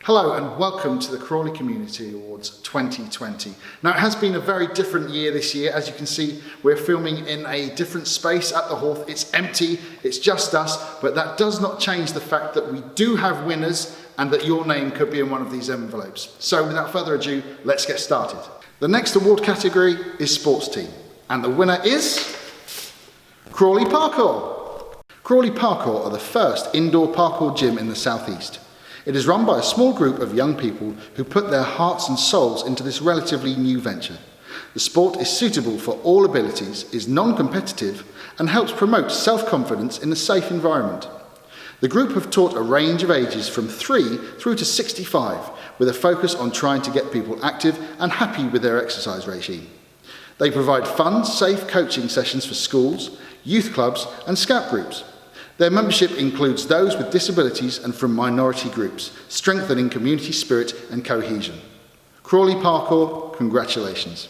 Hello and welcome to the Crawley Community Awards 2020. Now it has been a very different year this year. As you can see, we're filming in a different space at the Hawth. It's empty, it's just us, but that does not change the fact that we do have winners and that your name could be in one of these envelopes. So without further ado, let's get started. The next award category is Sports Team, and the winner is Crawley Parkour. Crawley Parkour are the first indoor parkour gym in the southeast. It is run by a small group of young people who put their hearts and souls into this relatively new venture. The sport is suitable for all abilities, is non-competitive, and helps promote self-confidence in a safe environment. The group have taught a range of ages from 3 through to 65, with a focus on trying to get people active and happy with their exercise regime. They provide fun, safe coaching sessions for schools, youth clubs, and scout groups. Their membership includes those with disabilities and from minority groups, strengthening community spirit and cohesion. Crawley Parkour, congratulations.